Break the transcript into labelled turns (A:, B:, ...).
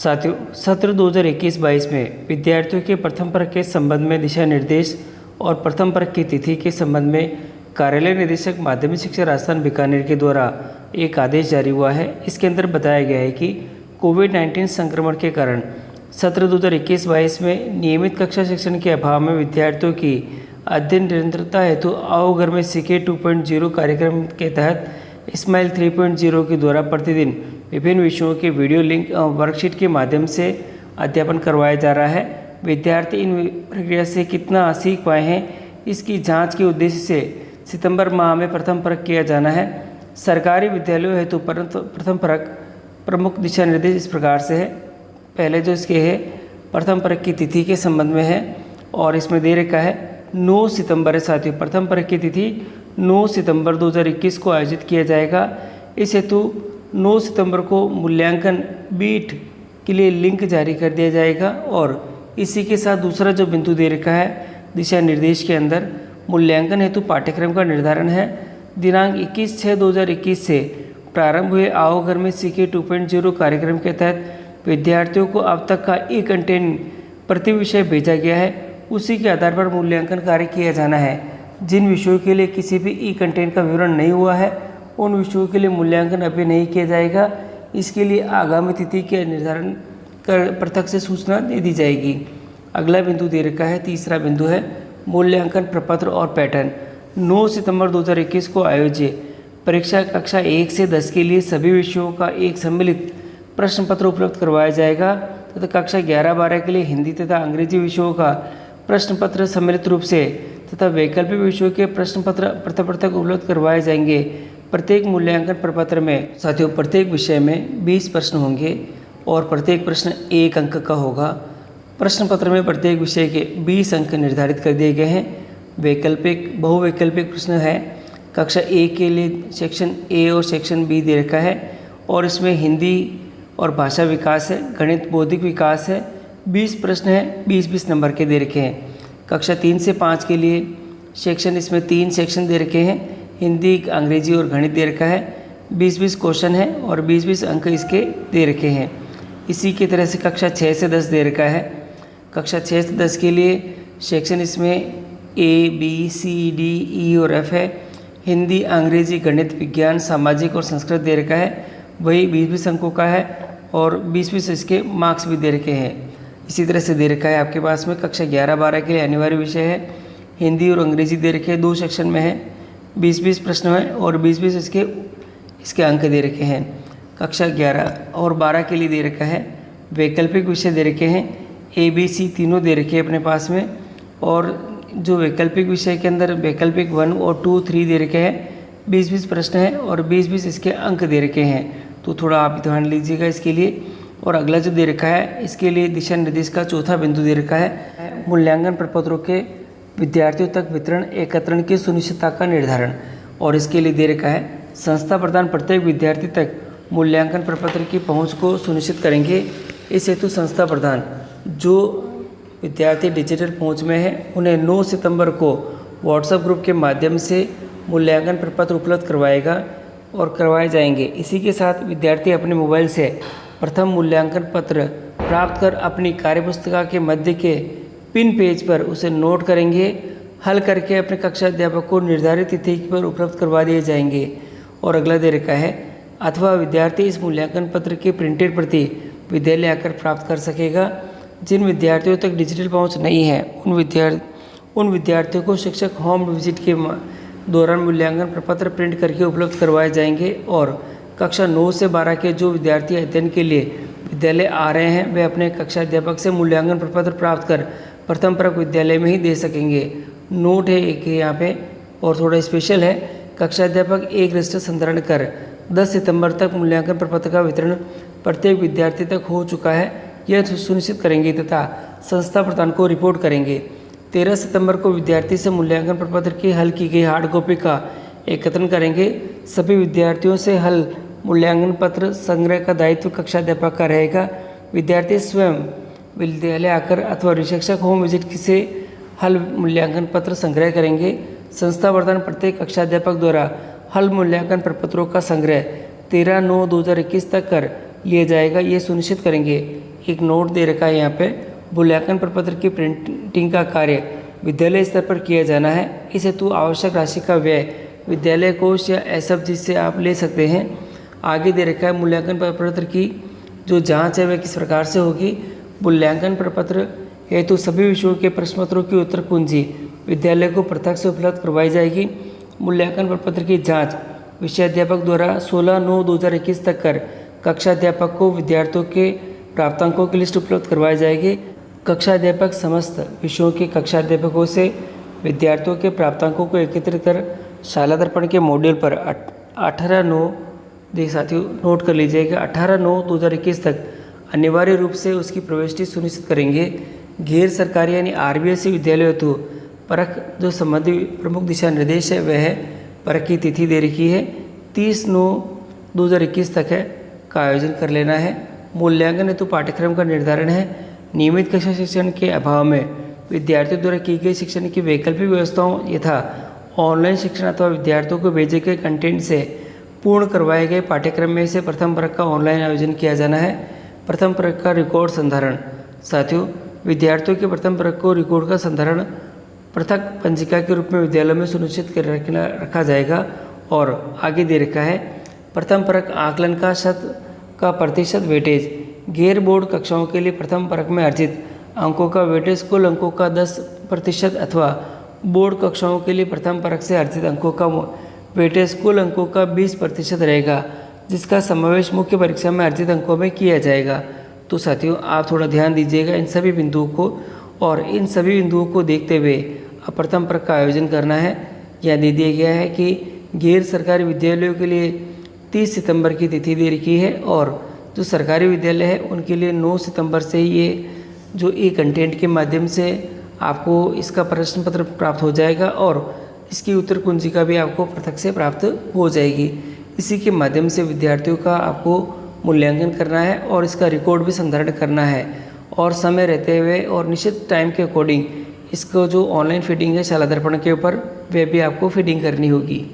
A: साथियों, सत्र 2021-22 में विद्यार्थियों के प्रथम वर्ग के संबंध में दिशा निर्देश और प्रथम वर्ग की तिथि के संबंध में कार्यालय निदेशक माध्यमिक शिक्षा राजस्थान बीकानेर के द्वारा एक आदेश जारी हुआ है। इसके अंदर बताया गया है कि कोविड-19 संक्रमण के कारण सत्र 2021-22 में नियमित कक्षा शिक्षण के अभाव में विद्यार्थियों की अध्ययन निरंतरता हेतु आओ घर में सीखे 2.0 कार्यक्रम के तहत स्माइल 3.0 के द्वारा प्रतिदिन विभिन्न विषयों के वीडियो लिंक वर्कशीट के माध्यम से अध्यापन करवाया जा रहा है। विद्यार्थी इन प्रक्रिया से कितना सीख पाए हैं, इसकी जांच के उद्देश्य से सितंबर माह में प्रथम परख किया जाना है। सरकारी विद्यालयों हेतु प्रथम परख प्रमुख दिशा निर्देश इस प्रकार से है। पहले जो इसके है प्रथम परख की तिथि के संबंध में है और इसमें दे रखा है 9 सितंबर है। साथियों, प्रथम परख की तिथि 9 सितंबर 2021 को आयोजित किया जाएगा। इस हेतु 9 सितंबर को मूल्यांकन बीट के लिए लिंक जारी कर दिया जाएगा और इसी के साथ दूसरा जो बिंदु दे रखा है दिशा निर्देश के अंदर मूल्यांकन हेतु पाठ्यक्रम का निर्धारण है। दिनांक 21/6/2021 से प्रारंभ हुए आओ घर में सीखे 2.0 कार्यक्रम के तहत विद्यार्थियों को अब तक का ई कंटेंट प्रति विषय भेजा गया है, उसी के आधार पर मूल्यांकन कार्य किया जाना है। जिन विषयों के लिए किसी भी ई कंटेंट का विवरण नहीं हुआ है उन विषयों के लिए मूल्यांकन अभी नहीं किया जाएगा। इसके लिए आगामी तिथि के निर्धारण कर पृथक से सूचना दे दी जाएगी। अगला बिंदु दे रखा है, तीसरा बिंदु है मूल्यांकन प्रपत्र और पैटर्न। 9 सितंबर 2021 को आयोजित परीक्षा कक्षा 1 से 10 के लिए सभी विषयों का एक सम्मिलित प्रश्न पत्र उपलब्ध करवाया जाएगा तथा कक्षा 11-12 के लिए हिंदी तथा अंग्रेजी विषयों का प्रश्न पत्र सम्मिलित रूप से तथा वैकल्पिक विषयों के प्रश्न पत्र पृथक उपलब्ध करवाए जाएंगे। प्रत्येक मूल्यांकन प्रपत्र में साथियों प्रत्येक विषय में 20 प्रश्न होंगे और प्रत्येक प्रश्न 1 अंक का होगा। प्रश्न पत्र में प्रत्येक विषय के 20 अंक निर्धारित कर दिए गए हैं। वैकल्पिक बहुवैकल्पिक प्रश्न है कक्षा 1 के लिए सेक्शन ए और सेक्शन बी दे रखा है और इसमें हिंदी और भाषा विकास है, गणित बौद्धिक विकास है। 20 प्रश्न है, 20-20 नंबर के दे रखे हैं। कक्षा 3 से 5 के लिए सेक्शन, इसमें 3 सेक्शन दे रखे हैं, हिंदी, अंग्रेजी और गणित दे रखा है। 20-20 क्वेश्चन है और 20-20 अंक इसके दे रखे हैं। इसी की तरह से कक्षा 6 से 10 दे रखा है। कक्षा 6 से 10 के लिए सेक्शन इसमें ए, बी, सी, डी, ई और एफ है। हिंदी, अंग्रेजी, गणित, विज्ञान, सामाजिक और संस्कृत दे रखा है। वही 20-20 अंकों का है और 20-20 इसके मार्क्स भी दे रखे हैं। इसी तरह से दे रखा है आपके पास में कक्षा 11-12 के लिए अनिवार्य विषय है हिंदी और अंग्रेजी दे रखे हैं, 2 सेक्शन में है। 20-20 प्रश्न है और 20-20 इसके अंक दे रखे हैं। कक्षा 11 और 12 के लिए दे रखा है वैकल्पिक विषय दे रखे हैं, ए, बी, सी तीनों दे रखे हैं अपने पास में। और जो वैकल्पिक विषय के अंदर वैकल्पिक 1 और 2, 3 दे रखे हैं। 20-20 प्रश्न है और 20-20 इसके अंक दे रखे हैं, तो थोड़ा आप ध्यान लीजिएगा इसके लिए। और अगला जो दे रखा है इसके लिए दिशा निर्देश का चौथा बिंदु दे रखा है मूल्यांकन प्रपत्रों के विद्यार्थियों तक वितरण एकत्रण की सुनिश्चितता का निर्धारण। और इसके लिए दे रखा है संस्था प्रधान प्रत्येक विद्यार्थी तक मूल्यांकन प्रपत्र की पहुंच को सुनिश्चित करेंगे। इस हेतु संस्था प्रधान जो विद्यार्थी डिजिटल पहुंच में है उन्हें 9 सितंबर को व्हाट्सएप ग्रुप के माध्यम से मूल्यांकन प्रपत्र उपलब्ध करवाएगा और करवाए जाएंगे। इसी के साथ विद्यार्थी अपने मोबाइल से प्रथम मूल्यांकन पत्र प्राप्त कर अपनी कार्यपुस्तिका के मध्य के पिन पेज पर उसे नोट करेंगे, हल करके अपने कक्षा अध्यापक को निर्धारित तिथि पर उपलब्ध करवा दिए जाएंगे। और अगला दे रखा है अथवा विद्यार्थी इस मूल्यांकन पत्र की प्रिंटेड प्रति विद्यालय आकर प्राप्त कर सकेगा। जिन विद्यार्थियों तक डिजिटल पहुंच नहीं है उन विद्यार्थियों को शिक्षक होम विजिट के दौरान मूल्यांकन प्रपत्र प्रिंट करके उपलब्ध करवाए जाएंगे। और कक्षा 9 से 12 के जो विद्यार्थी अध्ययन के लिए विद्यालय आ रहे हैं वे अपने कक्षा अध्यापक से मूल्यांकन प्रपत्र प्राप्त कर प्रथम परख विद्यालय में ही दे सकेंगे। नोट है एक यहाँ पे और थोड़ा स्पेशल है, कक्षा अध्यापक एक रजिस्टर संधारण कर 10 सितंबर तक मूल्यांकन प्रपत्र का वितरण प्रत्येक विद्यार्थी तक हो चुका है यह सुनिश्चित करेंगे तथा संस्था प्रधान को रिपोर्ट करेंगे। 13 सितंबर को विद्यार्थी से मूल्यांकन प्रपत्र की हल की गई हार्ड कॉपी का एकत्रण करेंगे। सभी विद्यार्थियों से हल मूल्यांकन पत्र संग्रह का दायित्व कक्षा अध्यापक का रहेगा। विद्यार्थी स्वयं विद्यालय आकर अथवा शिक्षक होम विजिट से हल मूल्यांकन पत्र संग्रह करेंगे। संस्था प्रधान प्रत्येक कक्षा अध्यापक द्वारा हल मूल्यांकन प्रपत्रों का संग्रह 13/9/2021 तक कर लिया जाएगा, ये सुनिश्चित करेंगे। एक नोट दे रखा है यहाँ पे, मूल्यांकन प्रपत्र की प्रिंटिंग का कार्य विद्यालय स्तर पर किया जाना है। इस हेतु आवश्यक राशि का व्यय विद्यालय कोष या एसएफजी से आप ले सकते हैं। आगे दे रखा है मूल्यांकन प्रपत्र की जो जांच है वह किस प्रकार से होगी। मूल्यांकन प्रपत्र हेतु सभी विषयों के प्रश्नपत्रों की उत्तर कुंजी विद्यालय को पृथक से उपलब्ध करवाई जाएगी। मूल्यांकन प्रपत्र की जांच विषयाध्यापक द्वारा 16/9/2021 तक कर कक्षाध्यापक को विद्यार्थियों के प्राप्तांकों की लिस्ट उपलब्ध करवाई जाएगी। कक्षाध्यापक समस्त विषयों के कक्षाध्यापकों से विद्यार्थियों के प्राप्तांकों को एकत्रित कर शाला दर्पण के मॉड्यूल पर 18/9 देख साथियों नोट कर लीजिएगा 18/9/2021 तक अनिवार्य रूप से उसकी प्रविष्टि सुनिश्चित करेंगे। गैर सरकारी यानी आरबीएसई विद्यालय हेतु परख जो संबंधी प्रमुख दिशा निर्देश है वह है परख की तिथि दे रखी है 30/9/2021 तक है का आयोजन कर लेना है। मूल्यांकन हेतु पाठ्यक्रम का निर्धारण है। नियमित कक्षा शिक्षण के अभाव में विद्यार्थियों द्वारा की गई शिक्षण की वैकल्पिक व्यवस्थाओं यथा ऑनलाइन शिक्षण अथवा विद्यार्थियों को भेजे गए कंटेंट से पूर्ण करवाए गए पाठ्यक्रम में से प्रथम परख का ऑनलाइन आयोजन किया जाना है। प्रथम परख का रिकॉर्ड संधारण साथियों विद्यार्थियों के प्रथम परख को रिकॉर्ड का संधारण पृथक पंजिका के रूप में विद्यालयों में सुनिश्चित कर रखा जाएगा। और आगे दे रखा है प्रथम परख आकलन का प्रतिशत वेटेज गैर बोर्ड कक्षाओं के लिए प्रथम परख में अर्जित अंकों का वेटेज कुल अंकों का 10% अथवा बोर्ड कक्षाओं के लिए प्रथम परख से अर्जित अंकों का वेटेज कुल अंकों का 20% रहेगा, जिसका समावेश मुख्य परीक्षा में अर्जित अंकों में किया जाएगा। तो साथियों आप थोड़ा ध्यान दीजिएगा इन सभी बिंदुओं को, और इन सभी बिंदुओं को देखते हुए प्रथम परख का आयोजन करना है। यह दे दिया गया है कि गैर सरकारी विद्यालयों के लिए 30 सितंबर की तिथि दे रखी है, और जो सरकारी विद्यालय है उनके लिए 9 सितंबर से ये जो ई कंटेंट के माध्यम से आपको इसका प्रश्न पत्र प्राप्त हो जाएगा और इसकी उत्तर कुंजिका भी आपको पृथक से प्राप्त हो जाएगी। इसी के माध्यम से विद्यार्थियों का आपको मूल्यांकन करना है और इसका रिकॉर्ड भी संधारण करना है, और समय रहते हुए और निश्चित टाइम के अकॉर्डिंग इसको जो ऑनलाइन फीडिंग है शाला दर्पण के ऊपर वह भी आपको फीडिंग करनी होगी।